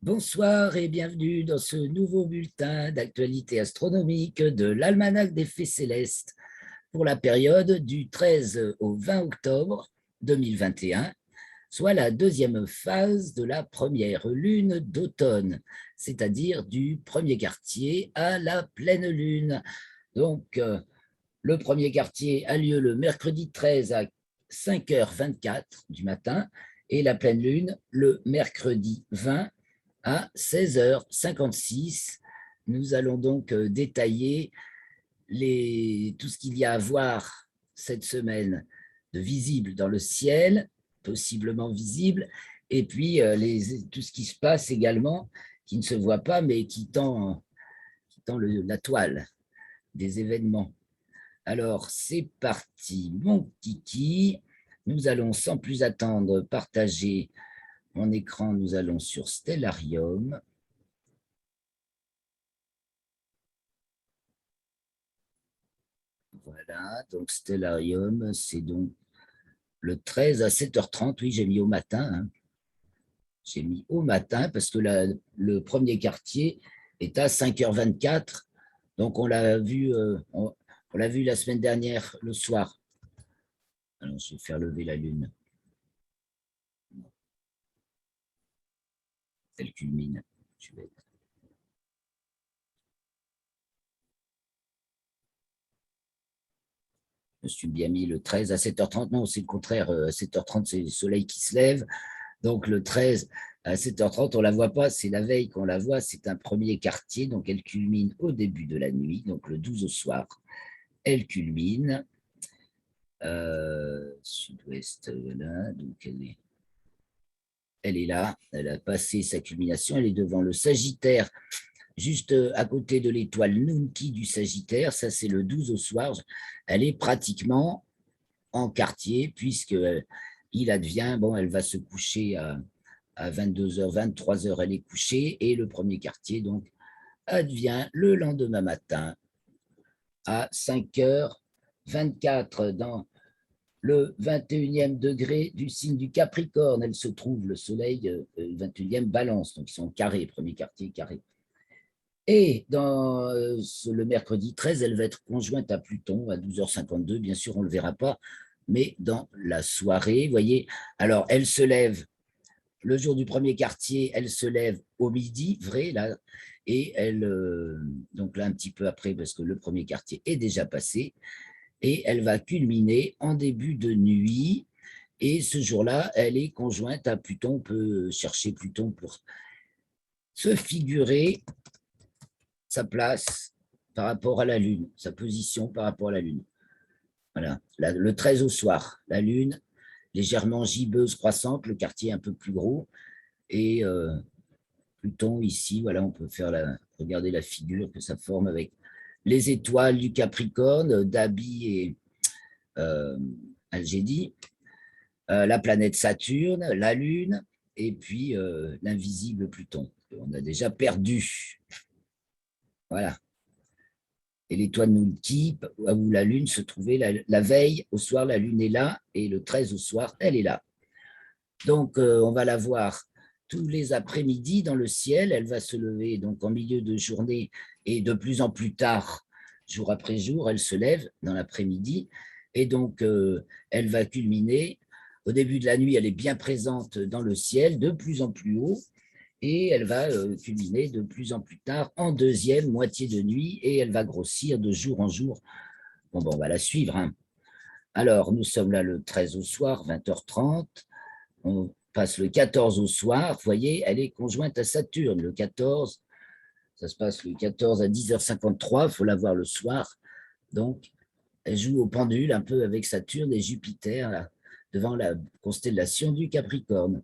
Bonsoir et bienvenue dans ce nouveau bulletin d'actualité astronomique de l'Almanach des Faits Célestes pour la période du 13 au 20 octobre 2021, soit la deuxième phase de la première lune d'automne, c'est-à-dire du premier quartier à la pleine lune. Donc, le premier quartier a lieu le mercredi 13 à 5h24 du matin et la pleine lune le mercredi 20 à 16h56. Nous allons donc détailler tout ce qu'il y a à voir cette semaine de visible dans le ciel, possiblement visible, et puis tout ce qui se passe également, qui ne se voit pas, mais qui tend la toile des événements. Alors, c'est parti, mon kiki. Nous allons sans plus attendre partager mon écran. Nous allons sur Stellarium. Voilà, donc Stellarium, c'est donc le 13 à 7h30. Oui, j'ai mis au matin. Hein. J'ai mis au matin parce que le premier quartier est à 5h24. Donc, on l'a vu, on l'a vu la semaine dernière, le soir. Alors, je vais faire lever la lune. Elle culmine. Je vais... Je me suis bien mis le 13 à 7h30. Non, c'est le contraire. À 7h30, c'est le soleil qui se lève. Donc, le 13 à 7h30, on ne la voit pas. C'est la veille qu'on la voit. C'est un premier quartier. Donc, elle culmine au début de la nuit. Donc, le 12 au soir, elle culmine. Sud-ouest, voilà. Donc, elle est là. Elle a passé sa culmination. Elle est devant le Sagittaire, juste à côté de l'étoile Nunki du Sagittaire. Ça, c'est le 12 au soir. Elle est pratiquement en quartier, puisque il advient, bon, elle va se coucher à 22h, 23h, elle est couchée, et le premier quartier, donc, advient le lendemain matin à 5h24 dans le 21e degré du signe du Capricorne. Elle se trouve, le soleil, 21e balance, donc ils sont carrés, premier quartier carré. Et dans le mercredi 13, elle va être conjointe à Pluton à 12h52. Bien sûr, on ne le verra pas, mais dans la soirée, vous voyez, alors elle se lève le jour du premier quartier, elle se lève au midi, vrai, là, et elle, donc là, un petit peu après, parce que le premier quartier est déjà passé, et elle va culminer en début de nuit. Et ce jour-là, elle est conjointe à Pluton. On peut chercher Pluton pour se figurer sa place par rapport à la Lune, sa position par rapport à la Lune. Voilà. Le 13 au soir, la Lune, légèrement gibbeuse croissante, le quartier un peu plus gros, et Pluton ici, voilà, on peut regarder la figure que ça forme avec les étoiles du Capricorne, Dabi et Algédi, la planète Saturne, la Lune, et puis l'invisible Pluton. On a déjà perdu. Voilà. Et l'étoile Nulki, où la Lune se trouvait la veille, au soir, la Lune est là, et le 13 au soir, elle est là. Donc, on va la voir tous les après-midi dans le ciel. Elle va se lever donc en milieu de journée et de plus en plus tard, jour après jour, elle se lève dans l'après-midi. Et donc, elle va culminer. Au début de la nuit, elle est bien présente dans le ciel, de plus en plus haut. Et elle va culminer de plus en plus tard en deuxième moitié de nuit et elle va grossir de jour en jour. Bon, on va la suivre. Hein. Alors, nous sommes là le 13 au soir, 20h30. On passe le 14 au soir. Vous voyez, elle est conjointe à Saturne. Le 14, ça se passe le 14 à 10h53. Il faut la voir le soir. Donc, elle joue au pendule un peu avec Saturne et Jupiter là, devant la constellation du Capricorne.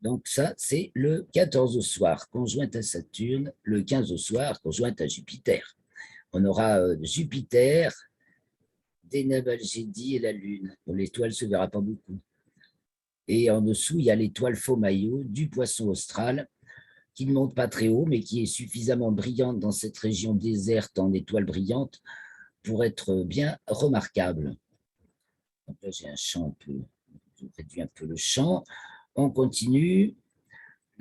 Donc ça, c'est le 14 au soir, conjointe à Saturne, le 15 au soir, conjointe à Jupiter. On aura Jupiter, Deneb Algédi et la Lune. Bon, l'étoile ne se verra pas beaucoup. Et en dessous, il y a l'étoile Faux-Maillot du poisson austral, qui ne monte pas très haut, mais qui est suffisamment brillante dans cette région déserte en étoile brillante pour être bien remarquable. Donc là, j'ai un champ un peu, je réduis un peu le champ. On continue.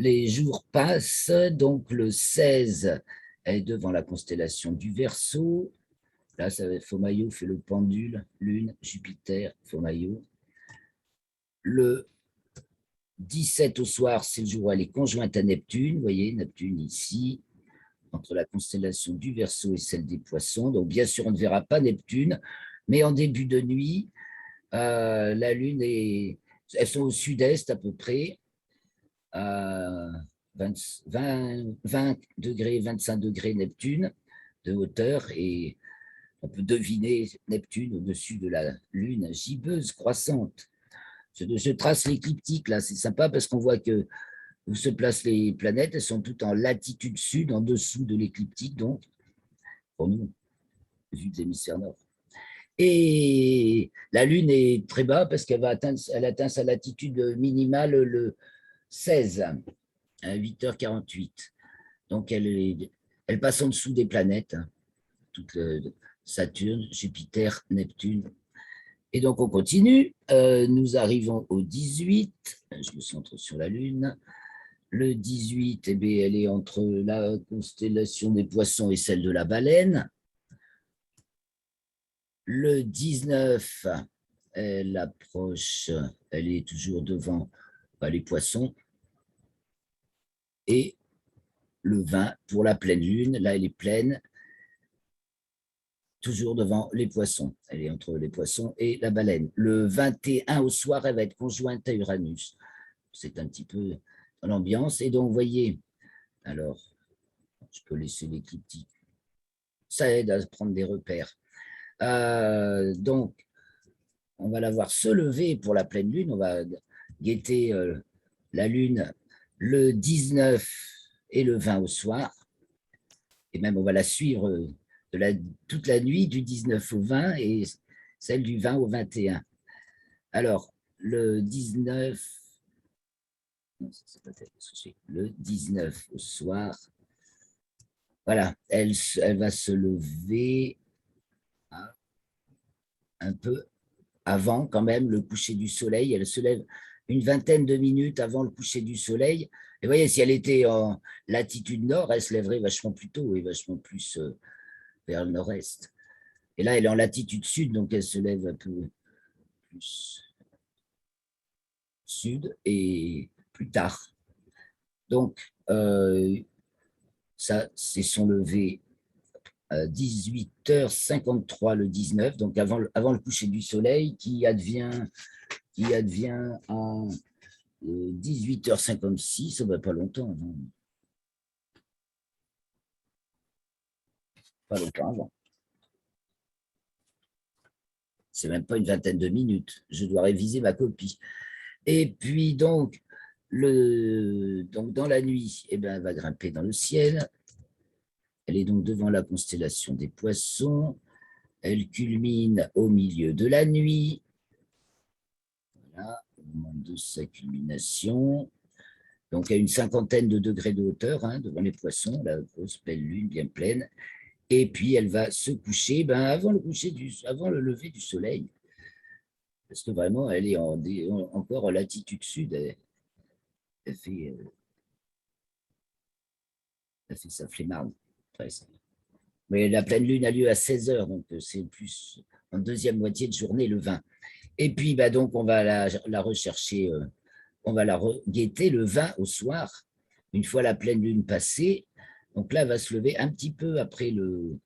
les jours passent, donc le 16 est devant la constellation du Verseau. Là, Fomayo fait le pendule, Lune, Jupiter, Fomayo. Le 17 au soir, c'est le jour où elle est conjointe à Neptune. Vous voyez, Neptune ici, entre la constellation du Verseau et celle des Poissons. Donc, bien sûr, on ne verra pas Neptune, mais en début de nuit, la Lune est... Elles sont au sud-est à peu près, à 20 degrés, 25 degrés Neptune de hauteur, et on peut deviner Neptune au-dessus de la Lune gibbeuse croissante. Je trace l'écliptique, là, c'est sympa parce qu'on voit que où se placent les planètes, elles sont toutes en latitude sud, en dessous de l'écliptique, donc, pour nous, vu de l'hémisphère nord. Et la Lune est très bas parce qu'elle elle atteint sa latitude minimale le 16 à 8h48. Donc, elle passe en dessous des planètes, hein, toute Saturne, Jupiter, Neptune. Et donc, on continue. Nous arrivons au 18. Je me centre sur la Lune. Le 18, eh bien, elle est entre la constellation des Poissons et celle de la Baleine. Le 19, elle approche, elle est toujours devant les Poissons. Et le 20, pour la pleine Lune, là, elle est pleine, toujours devant les Poissons. Elle est entre les Poissons et la Baleine. Le 21 au soir, elle va être conjointe à Uranus. C'est un petit peu dans l'ambiance. Et donc, vous voyez, alors, je peux laisser l'écliptique. Ça aide à prendre des repères. Donc, on va la voir se lever pour la pleine Lune. On va guetter la Lune le 19 et le 20 au soir. Et même, on va la suivre toute la nuit du 19 au 20 et celle du 20 au 21. Alors, le 19, le 19 au soir, voilà, elle va se lever un peu avant quand même le coucher du soleil. Elle se lève une vingtaine de minutes avant le coucher du soleil. Et vous voyez, si elle était en latitude nord, elle se lèverait vachement plus tôt et vachement plus vers le nord-est. Et là, elle est en latitude sud, donc elle se lève un peu plus sud et plus tard. Donc, ça, c'est son lever à 18h53 le 19, donc avant le coucher du soleil, qui advient à 18h56, ça va pas longtemps avant. Pas longtemps avant. C'est même pas une vingtaine de minutes. Je dois réviser ma copie. Et puis donc, dans la nuit, eh ben, elle va grimper dans le ciel. Elle est donc devant la constellation des Poissons. Elle culmine au milieu de la nuit. Voilà, au moment de sa culmination. Donc, à une cinquantaine de degrés de hauteur, hein, devant les Poissons, la grosse belle lune bien pleine. Et puis, elle va se coucher avant le lever du soleil. Parce que vraiment, elle est encore en latitude sud. Elle fait sa flémarde, presque. Mais la pleine lune a lieu à 16h, donc c'est plus en deuxième moitié de journée, le 20. Et puis, donc, on va la rechercher, on va la guetter le 20 au soir, une fois la pleine lune passée. Donc là, elle va se lever un petit peu après le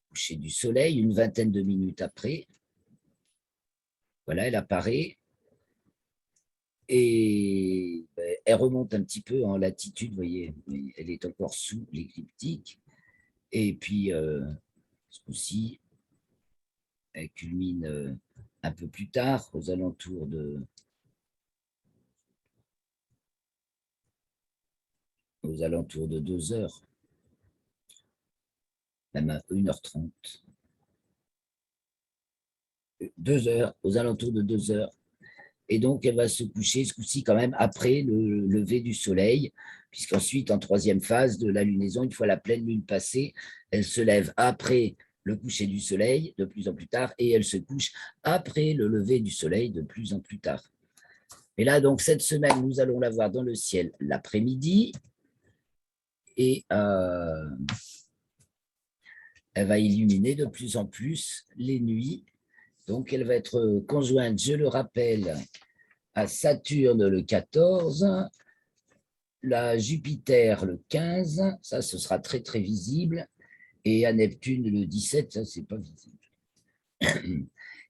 coucher du soleil, une vingtaine de minutes après. Voilà, elle apparaît. Et elle remonte un petit peu en latitude, vous voyez, elle est encore sous l'écliptique. Et puis, ce coup-ci, elle culmine un peu plus tard, aux alentours de 2 heures, même à 1h30. 2 heures, aux alentours de 2 heures. Et donc, elle va se coucher, ce coup-ci, quand même, après le lever du soleil, puisqu'ensuite, en troisième phase de la lunaison, une fois la pleine lune passée, elle se lève après le coucher du soleil, de plus en plus tard, et elle se couche après le lever du soleil, de plus en plus tard. Et là, donc, cette semaine, nous allons la voir dans le ciel l'après-midi. Et elle va illuminer de plus en plus les nuits. Donc, elle va être conjointe, je le rappelle, à Saturne le 14, la Jupiter le 15, ça, ce sera très, très visible, et à Neptune le 17, ça, c'est pas visible.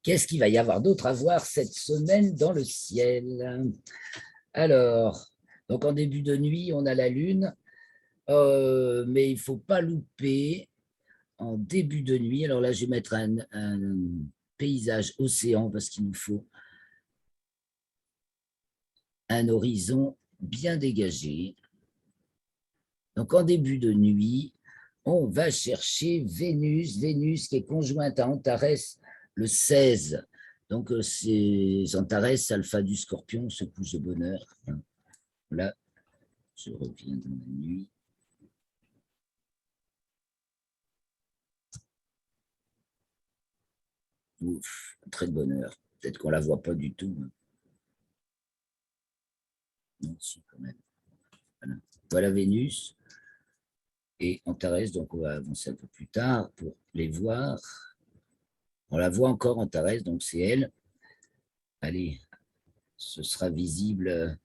Qu'est-ce qu'il va y avoir d'autre à voir cette semaine dans le ciel? Alors, donc en début de nuit, on a la Lune, mais il ne faut pas louper en début de nuit. Alors là, je vais mettre un paysage océan parce qu'il nous faut un horizon bien dégagé. Donc en début de nuit, on va chercher Vénus, Vénus qui est conjointe à Antares le 16. Donc c'est Antares, alpha du Scorpion, se couche de bonheur. Là, je reviens dans la nuit. Ouf, très de bonheur. Peut-être qu'on ne la voit pas du tout. Non, si, quand même. Voilà. Voilà Vénus et Antares, donc on va avancer un peu plus tard pour les voir. On la voit encore Antares, donc c'est elle. Allez, ce sera visible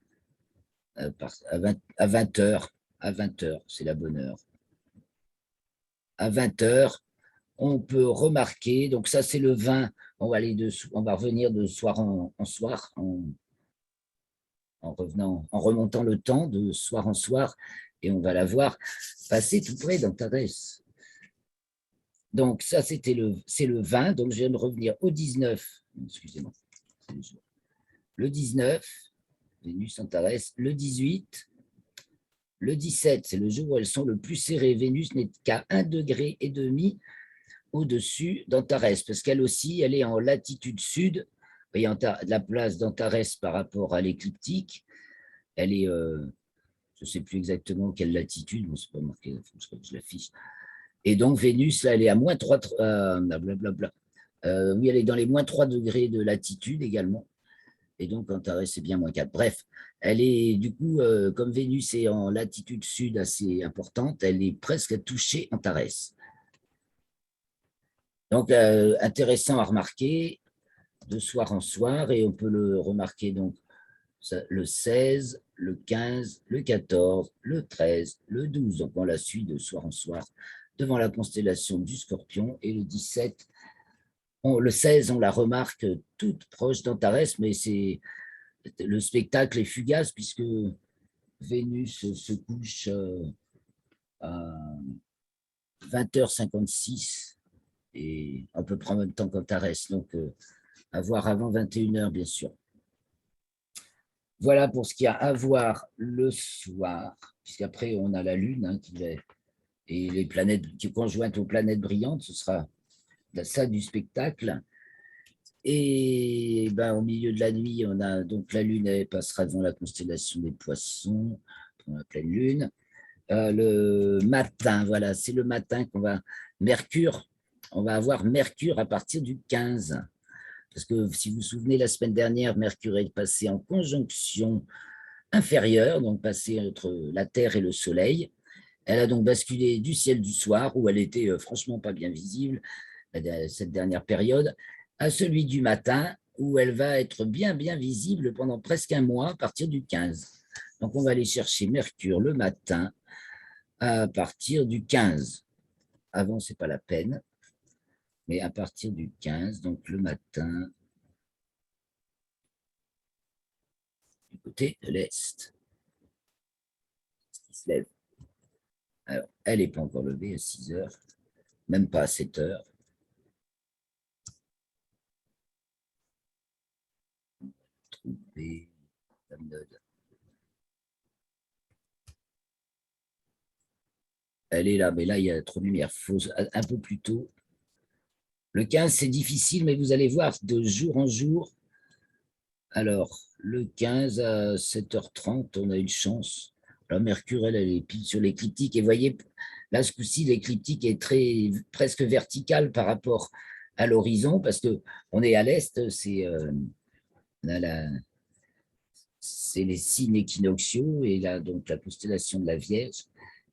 à 20 heures. À 20 heures, c'est la bonne heure. À 20 heures, on peut remarquer, donc ça c'est le 20, on va revenir de soir en soir, en remontant le temps de soir en soir, et on va la voir passer tout près d'Antares. Donc ça c'est le 20, donc je viens de revenir au 19, excusez-moi, le 19, Vénus Antares, le 18, le 17, c'est le jour où elles sont le plus serrées. Vénus n'est qu'à 1,5 degré au-dessus d'Antares, parce qu'elle aussi, elle est en latitude sud. Vous voyez, la place d'Antares par rapport à l'écliptique, elle est, je ne sais plus exactement quelle latitude, c'est pas marqué, il faut que je l'affiche. Et donc, Vénus, là, elle est à moins 3, blablabla. Oui, elle est dans les moins 3 degrés de latitude également. Et donc, Antares, c'est bien moins 4. Bref, elle est, du coup, comme Vénus est en latitude sud assez importante, elle est presque à toucher Antares. Donc, intéressant à remarquer de soir en soir, et on peut le remarquer donc le 16, le 15, le 14, le 13, le 12, donc on la suit de soir en soir, devant la constellation du Scorpion, et le 17, le 16, on la remarque toute proche d'Antares, mais le spectacle est fugace, puisque Vénus se couche à 20h56, et à peu près en même temps qu'Antares, donc à voir avant 21h, bien sûr. Voilà pour ce qu'il y a à voir le soir, puisqu'après on a la Lune et les planètes qui conjointes aux planètes brillantes, ce sera ça du spectacle. Et ben, au milieu de la nuit, on a donc la Lune, elle passera devant la constellation des Poissons, dans la pleine Lune. Le matin, voilà, c'est le matin qu'on va Mercure, on va avoir Mercure à partir du 15. Parce que si vous vous souvenez, la semaine dernière, Mercure est passé en conjonction inférieure, donc passé entre la Terre et le Soleil. Elle a donc basculé du ciel du soir, où elle était franchement pas bien visible, cette dernière période, à celui du matin, où elle va être bien, bien visible pendant presque un mois à partir du 15. Donc on va aller chercher Mercure le matin à partir du 15. Avant, ce n'est pas la peine, mais à partir du 15, donc le matin, du côté de l'Est, qui se lève. Alors, elle n'est pas encore levée à 6 heures, même pas à 7 heures. Trouver la node. Elle est là, mais là, il y a trop de lumière. Il faut un peu plus tôt. Le 15, c'est difficile, mais vous allez voir de jour en jour. Alors, le 15 à 7h30, on a une chance. Alors, Mercure, elle est pile sur l'écliptique. Et vous voyez, là, ce coup-ci, l'écliptique est presque verticale par rapport à l'horizon, parce qu'on est à l'est, c'est la c'est les signes équinoxiaux et là, donc la constellation de la Vierge.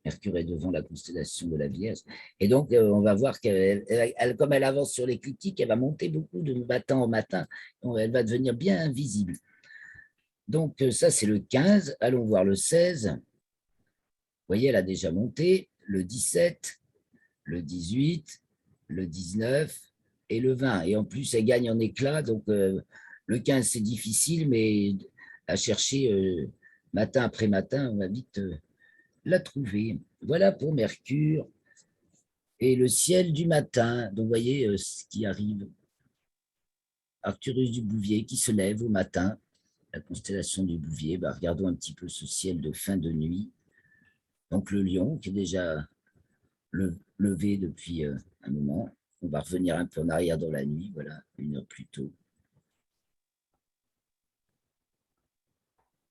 Mercure est devant la constellation de la Vierge. Et donc, on va voir comme elle avance sur l'écliptique, elle va monter beaucoup de matin en matin. Elle va devenir bien visible. Donc, ça, c'est le 15. Allons voir le 16. Vous voyez, elle a déjà monté. Le 17, le 18, le 19 et le 20. Et en plus, elle gagne en éclat. Donc, le 15, c'est difficile, mais à chercher matin après matin, on va vite la trouver. Voilà pour Mercure et le ciel du matin. Donc, vous voyez ce qui arrive. Arcturus du Bouvier qui se lève au matin, la constellation du Bouvier. Bah, regardons un petit peu ce ciel de fin de nuit. Donc, le lion qui est déjà levé depuis un moment. On va revenir un peu en arrière dans la nuit, voilà, 1 heure plus tôt.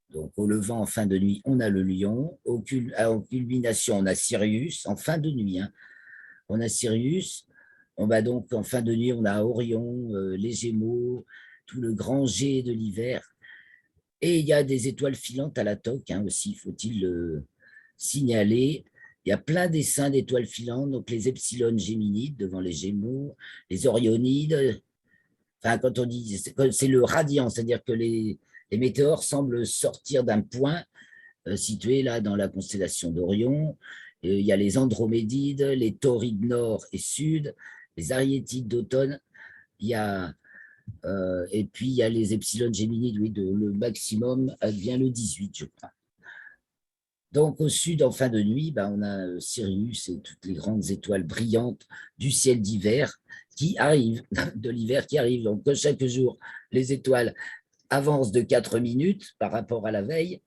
Donc, au levant, en fin de nuit, on a le lion. En culmination, on a Sirius, en fin de nuit. Hein, on a Sirius. On va donc, en fin de nuit, on a Orion, les Gémeaux, tout le grand G de l'hiver. Et il y a des étoiles filantes à la toque, hein, aussi, faut-il le signaler. Il y a plein d'essaims d'étoiles filantes, donc les epsilon géminides devant les Gémeaux, les Orionides. Enfin, quand on dit, c'est le radiant, c'est-à-dire que les météores semblent sortir d'un point situé là dans la constellation d'Orion. Il y a les Andromédides, les Taurides nord et sud, les Ariétides d'automne. Il y a, et puis il y a les Epsilon Géminides, oui, le maximum advient le 18, je crois. Donc au sud, en fin de nuit, ben, on a Sirius et toutes les grandes étoiles brillantes du ciel d'hiver qui arrivent, de l'hiver qui arrive. Donc chaque jour, les étoiles avancent de 4 minutes par rapport à la veille.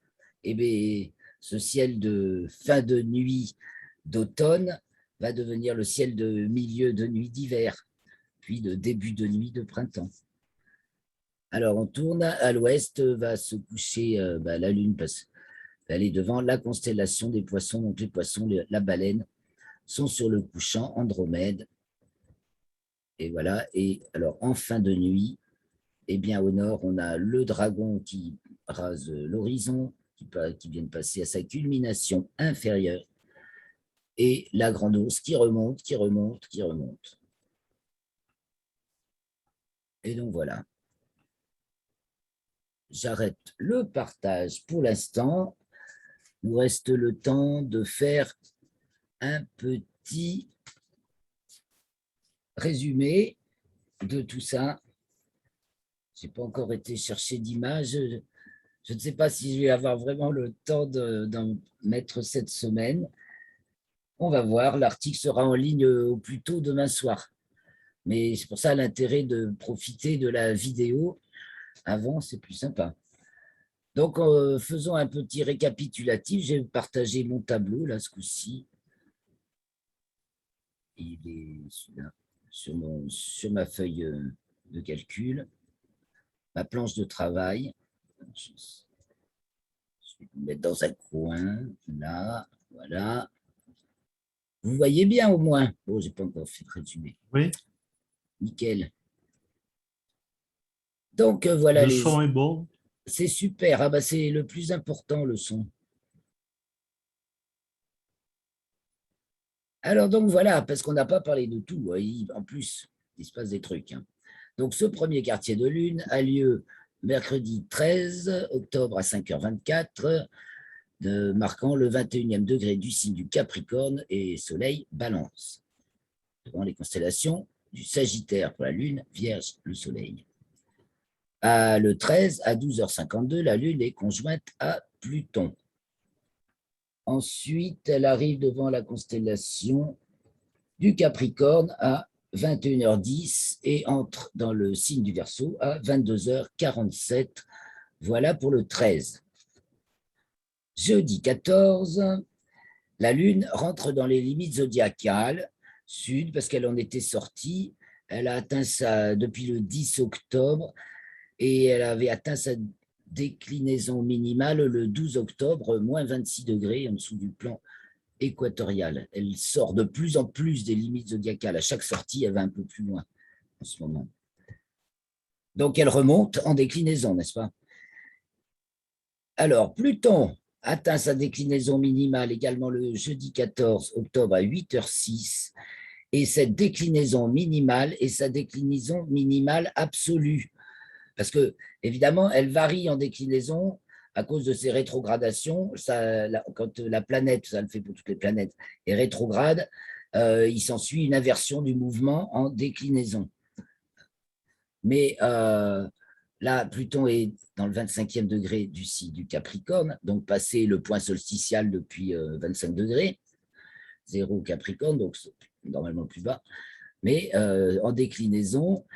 Et bien, ce ciel de fin de nuit d'automne va devenir le ciel de milieu de nuit d'hiver, puis de début de nuit de printemps. Alors on tourne à l'ouest, va se coucher la lune parce qu'elle est devant la constellation des poissons. Donc les poissons, la baleine, sont sur le couchant Andromède. Et voilà. Et alors en fin de nuit, eh bien au nord, on a le dragon qui rase l'horizon, qui vient de passer à sa culmination inférieure, et la grande ours qui remonte, qui remonte, qui remonte. Et donc voilà. J'arrête le partage pour l'instant. Il nous reste le temps de faire un petit résumé de tout ça. Je n'ai pas encore été chercher d'images. Je ne sais pas si je vais avoir vraiment le temps d'en mettre cette semaine. On va voir. L'article sera en ligne au plus tôt demain soir. Mais c'est pour ça l'intérêt de profiter de la vidéo. Avant, c'est plus sympa. Donc, faisons un petit récapitulatif. J'ai partagé mon tableau, là, ce coup-ci. Il est celui-là, sur ma feuille de calcul. Ma planche de travail. Je vais me mettre dans un coin, là, voilà. Vous voyez bien au moins. Bon, je n'ai pas encore fait de résumé. Oui, Nickel. Donc, voilà le les... son est bon. C'est super. Ah, bah, c'est le plus important, le son. Alors, donc, voilà, parce qu'on n'a pas parlé de tout. En plus, il se passe des trucs. Hein. Donc, ce premier quartier de lune a lieu mercredi 13 octobre à 5h24, marquant le 21e degré du signe du Capricorne et Soleil Balance. Devant les constellations du Sagittaire pour la Lune, Vierge, le Soleil. Le 13 à 12h52, la Lune est conjointe à Pluton. Ensuite, elle arrive devant la constellation du Capricorne à 21h10 et entre dans le signe du Verseau à 22h47. Voilà pour le 13. Jeudi 14, la Lune rentre dans les limites zodiacales sud parce qu'elle en était sortie. Elle a atteint ça depuis le 10 octobre et elle avait atteint sa déclinaison minimale le 12 octobre, moins 26 degrés en dessous du plan équatorial. Elle sort de plus en plus des limites zodiacales. À chaque sortie, elle va un peu plus loin en ce moment. Donc, elle remonte en déclinaison, n'est-ce pas? Alors, Pluton atteint sa déclinaison minimale également le jeudi 14 octobre à 8h06. Et cette déclinaison minimale est sa déclinaison minimale absolue. Parce que, évidemment, elle varie en déclinaison à cause de ses rétrogradations. Quand la planète, ça le fait pour toutes les planètes, est rétrograde, il s'ensuit une inversion du mouvement en déclinaison. Mais là, Pluton est dans le 25e degré du signe du Capricorne, donc passé le point solsticial depuis 25 degrés, 0 Capricorne, donc normalement plus bas. Mais en déclinaison,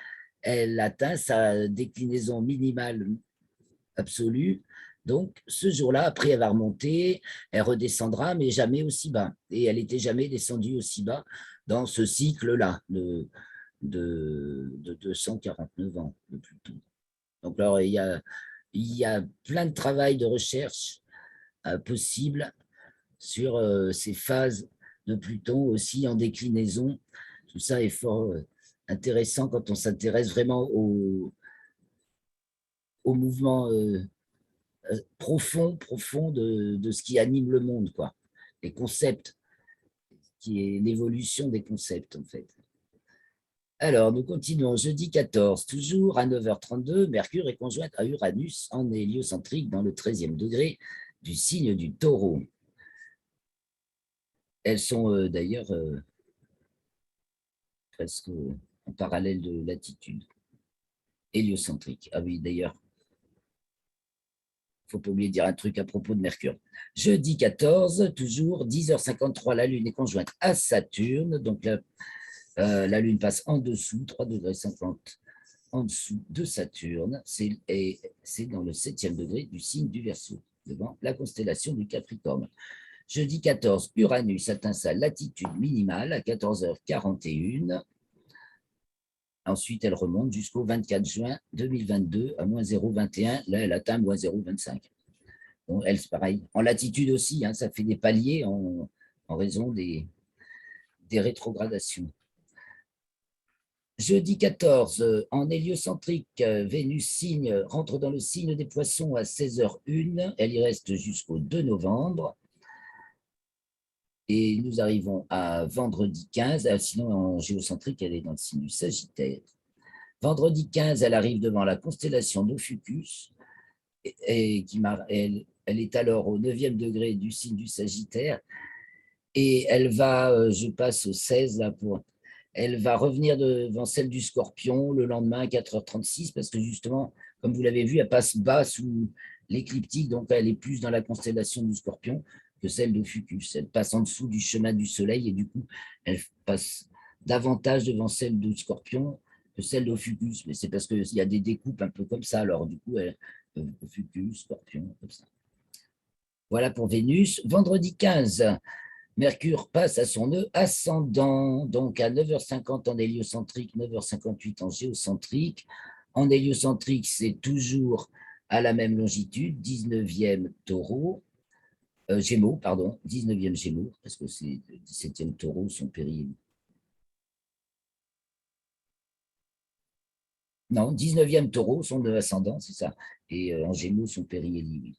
elle atteint sa déclinaison minimale absolue. Donc, ce jour-là, après elle va remonter, elle redescendra, mais jamais aussi bas. Et elle n'était jamais descendue aussi bas dans ce cycle-là de 249 ans de Pluton. Donc, alors, il y a plein de travail de recherche possible sur ces phases de Pluton aussi en déclinaison. Tout ça est fort intéressant quand on s'intéresse vraiment au mouvement profond de ce qui anime le monde, quoi. Les concepts, qui est l'évolution des concepts, en fait. Alors, nous continuons. Jeudi 14, toujours à 9h32, Mercure est conjointe à Uranus en héliocentrique dans le 13e degré du signe du Taureau. Elles sont d'ailleurs presque en parallèle de latitude. Héliocentrique. Ah oui, d'ailleurs, il ne faut pas oublier de dire un truc à propos de Mercure. Jeudi 14, toujours 10h53, la Lune est conjointe à Saturne. Donc la Lune passe en dessous, 3,50 degrés en dessous de Saturne. C'est dans le 7e degré du signe du Verseau, devant la constellation du Capricorne. Jeudi 14, Uranus atteint sa latitude minimale à 14h41. Ensuite, elle remonte jusqu'au 24 juin 2022 à moins 0,21. Là, elle atteint moins 0,25. Donc, elle, c'est pareil. En latitude aussi, hein, ça fait des paliers en raison des rétrogradations. Jeudi 14, en héliocentrique, Vénus rentre dans le signe des Poissons à 16h01. Elle y reste jusqu'au 2 novembre. Et nous arrivons à vendredi 15. Sinon, en géocentrique, elle est dans le signe du Sagittaire. Vendredi 15, elle arrive devant la constellation d'Ophiuchus. Elle est alors au 9e degré du signe du Sagittaire. Et elle va, je passe au 16 là elle va revenir devant celle du Scorpion le lendemain à 4h36 parce que justement, comme vous l'avez vu, elle passe bas sous l'écliptique, donc elle est plus dans la constellation du Scorpion que celle d'Ophiuchus. Elle passe en dessous du chemin du Soleil et du coup, elle passe davantage devant celle du Scorpion que celle d'Ophiuchus. Mais c'est parce qu'il y a des découpes un peu comme ça. Alors du coup, Ophiuchus, Scorpion, comme ça. Voilà pour Vénus. Vendredi 15, Mercure passe à son nœud ascendant, donc à 9h50 en héliocentrique, 9h58 en géocentrique. En héliocentrique, c'est toujours à la même longitude, 19e taureau, Gémeaux, pardon, 19e Gémeaux, parce que c'est le 17e taureau, son périhélie. Non, 19e taureau, son nœud ascendant, c'est ça. Et en Gémeaux, son périhélie, oui.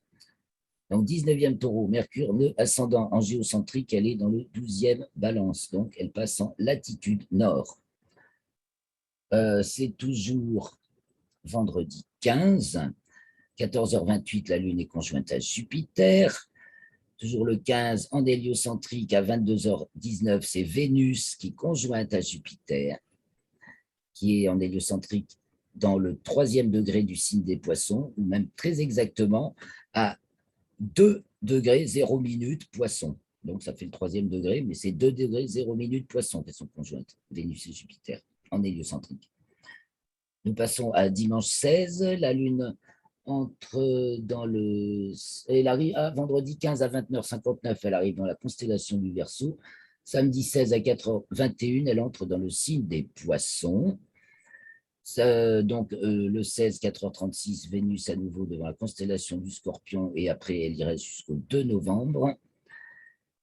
Donc, 19e taureau, Mercure, nœud ascendant en géocentrique, elle est dans le 12e balance, donc elle passe en latitude nord. C'est toujours vendredi 15, 14h28, la Lune est conjointe à Jupiter. Toujours le 15, en héliocentrique, à 22h19, c'est Vénus qui est conjointe à Jupiter, qui est en héliocentrique dans le 3e degré du signe des Poissons, ou même très exactement à 2 degrés 0 minutes Poisson. Donc ça fait le 3e degré, mais c'est 2 degrés 0 minutes Poisson qui sont conjointes, Vénus et Jupiter, en héliocentrique. Nous passons à dimanche 16, la Lune entre dans le... Elle arrive à vendredi 15 à 29h59, elle arrive dans la constellation du Verseau. Samedi 16 à 4h21, elle entre dans le signe des Poissons. Donc le 16, 4h36, Vénus à nouveau devant la constellation du Scorpion et après elle y reste jusqu'au 2 novembre.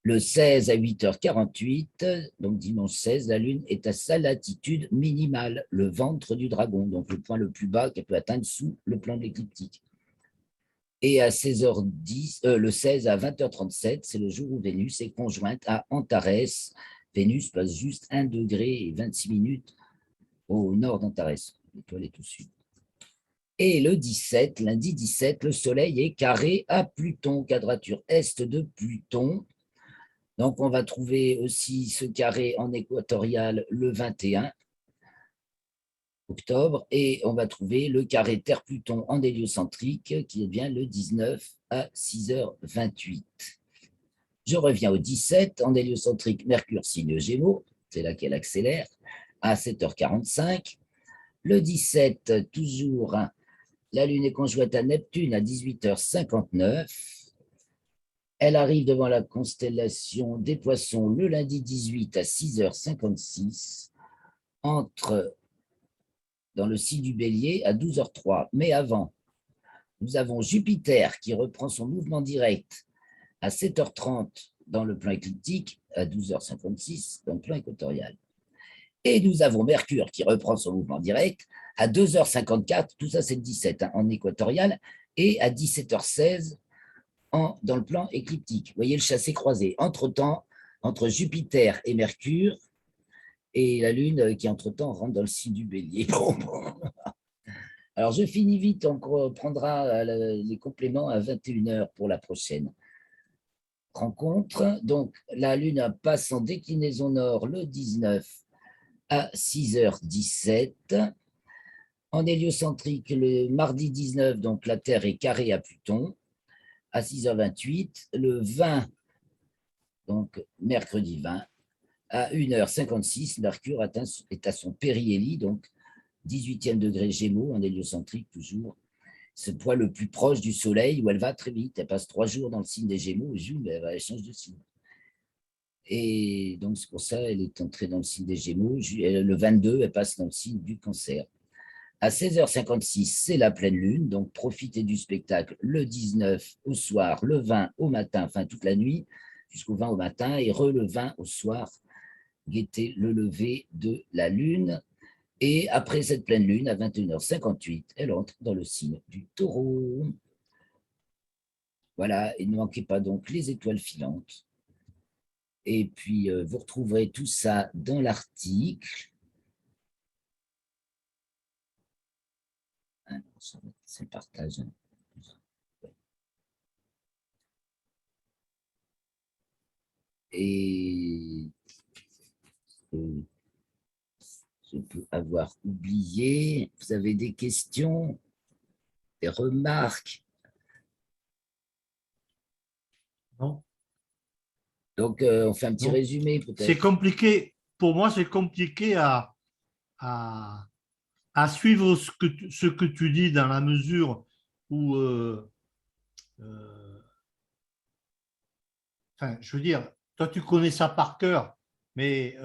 Le 16 à 8h48, donc dimanche 16, la Lune est à sa latitude minimale, le ventre du dragon, donc le point le plus bas qu'elle peut atteindre sous le plan de l'écliptique. Et à 16h10, le 16 à 20h37, c'est le jour où Vénus est conjointe à Antares. Vénus passe juste 1 degré et 26 minutes au nord d'Antares. L'étoile est au sud. Et le 17, lundi 17, le Soleil est carré à Pluton, quadrature est de Pluton. Donc, on va trouver aussi ce carré en équatorial le 21 octobre et on va trouver le carré Terre-Pluton en héliocentrique qui est bien le 19 à 6h28. Je reviens au 17, en héliocentrique, Mercure signe Gémeaux, c'est là qu'elle accélère, à 7h45. Le 17, toujours, la Lune est conjointe à Neptune à 18h59. Elle arrive devant la constellation des Poissons le lundi 18 à 6h56, entre dans le signe du Bélier à 12h03. Mais avant, nous avons Jupiter qui reprend son mouvement direct à 7h30 dans le plan écliptique, à 12h56 dans le plan équatorial. Et nous avons Mercure qui reprend son mouvement direct à 2h54, tout ça c'est le 17 hein, en équatorial, et à 17h16 dans le plan écliptique. Vous voyez le chassé-croisé. Entre-temps, entre Jupiter et Mercure, et la Lune qui, entre-temps, rentre dans le signe du Bélier. Alors, je finis vite, on prendra les compléments à 21h pour la prochaine rencontre. Donc, la Lune passe en déclinaison nord le 19 à 6h17. En héliocentrique, le mardi 19, donc la Terre est carrée à Pluton à 6h28. Le 20, donc mercredi 20, à 1h56, Mercure est à son périhélie, donc 18e degré Gémeaux, en héliocentrique toujours, ce point le plus proche du Soleil, où elle va très vite. Elle passe 3 jours dans le signe des Gémeaux, elle change de signe. Et donc, c'est pour ça qu'elle est entrée dans le signe des Gémeaux. Le 22, elle passe dans le signe du Cancer. À 16h56, c'est la pleine lune, donc profitez du spectacle le 19 au soir, le 20 au matin, enfin toute la nuit, jusqu'au 20 au matin, et le 20 au soir, guettez le lever de la lune. Et après cette pleine lune, à 21h58, elle entre dans le signe du Taureau. Voilà, et ne manquez pas donc les étoiles filantes. Et puis, vous retrouverez tout ça dans l'article. C'est le partage. Et je peux avoir oublié. Vous avez des questions, des remarques? Non. Donc, on fait un petit Non. résumé C'est peut-être. compliqué. Pour moi, c'est compliqué à suivre ce que tu dis dans la mesure où, enfin, je veux dire, toi, tu connais ça par cœur, mais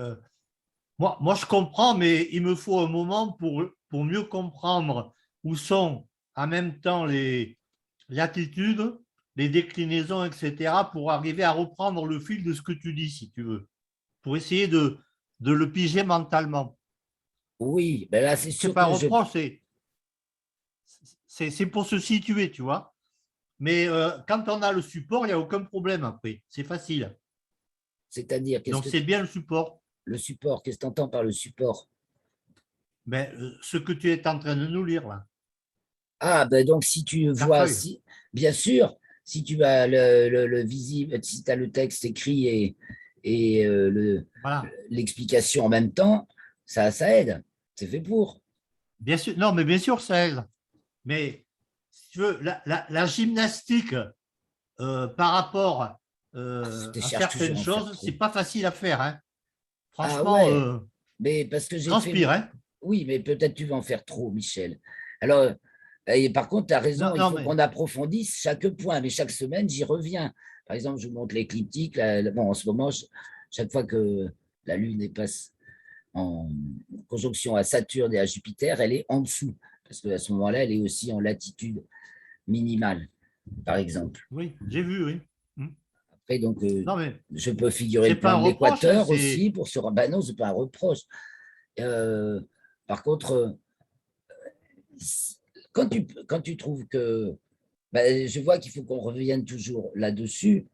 moi, je comprends, mais il me faut un moment pour mieux comprendre où sont en même temps les attitudes, les déclinaisons, etc., pour arriver à reprendre le fil de ce que tu dis, si tu veux, pour essayer de le piger mentalement. Oui, ben là, c'est C'est sûr pas un que je… reproche, c'est pour se situer, tu vois. Mais quand on a le support, il n'y a aucun problème après. C'est facile. C'est-à-dire, qu'est-ce Donc, que c'est bien le support. le support, qu'est-ce que tu entends par le support? Ben, ce que tu es en train de nous lire, là, Ah, ben donc si tu ta vois, feuille. si, bien sûr, si tu as le visible, si tu as le texte écrit et Voilà. l'explication en même temps, ça aide. C'est fait pour. Bien sûr, non, mais bien sûr, ça aide. Mais si tu veux, la gymnastique par rapport Je te à cherche certaines toujours à en faire choses, c'est trop. pas facile à faire. Hein. Ah Franchement, ouais, mais parce que j'ai fait… transpire. Hein. Oui, mais peut-être tu vas en faire trop, Michel. Alors, et par contre, tu as raison, Non, il non, faut mais qu'on approfondisse chaque point, mais chaque semaine, j'y reviens. Par exemple, je vous montre l'écliptique. Bon, en ce moment, chaque fois que la Lune est passe en conjonction à Saturne et à Jupiter, elle est en dessous, parce qu'à ce moment-là, elle est aussi en latitude minimale, par exemple. oui, j'ai vu, oui. Hmm. Après, donc, Non, mais je peux figurer c'est le pas plan un de reproche, hein, l'équateur c'est aussi pour se… Ben non, c'est pas un reproche. Euh, Par contre, quand tu trouves que Je vois qu'il faut qu'on revienne toujours là-dessus,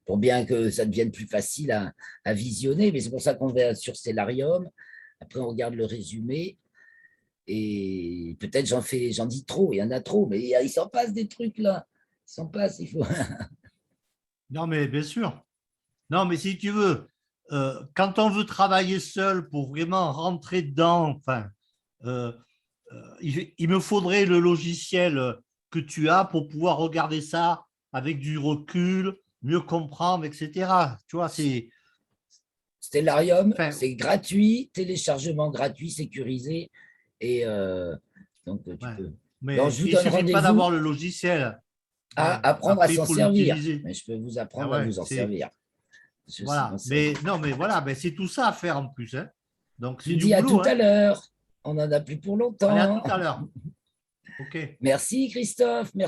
pour bien que ça devienne plus facile à visionner. Mais c'est pour ça qu'on va sur Stellarium. Après, on regarde le résumé. Et peut-être j'en dis trop, il y en a trop, mais il s'en passe des trucs là. Il s'en passe, il faut. Non, mais bien sûr. Non, mais si tu veux, quand on veut travailler seul pour vraiment rentrer dedans, enfin, euh, il me faudrait le logiciel que tu as pour pouvoir regarder ça avec du recul, mieux comprendre, etc. Tu vois, c'est. Stellarium, Enfin, c'est gratuit, téléchargement gratuit, sécurisé. Et donc, tu ouais. peux. Donc, Mais je vous il ne donne suffit pas rendez-vous d'avoir le logiciel. Ouais. à apprendre à Après, il s'en faut servir. l'utiliser. Mais je peux vous Ah apprendre à ouais, vous en c'est. servir. Sinon, Voilà. Mais non, mais voilà, ben, c'est tout ça à faire en plus, hein. Donc, je c'est vous du dis à tout boulot, à hein. l'heure. On n'en a plus pour Allez, à tout longtemps. à l'heure. OK. Merci Christophe. Merci.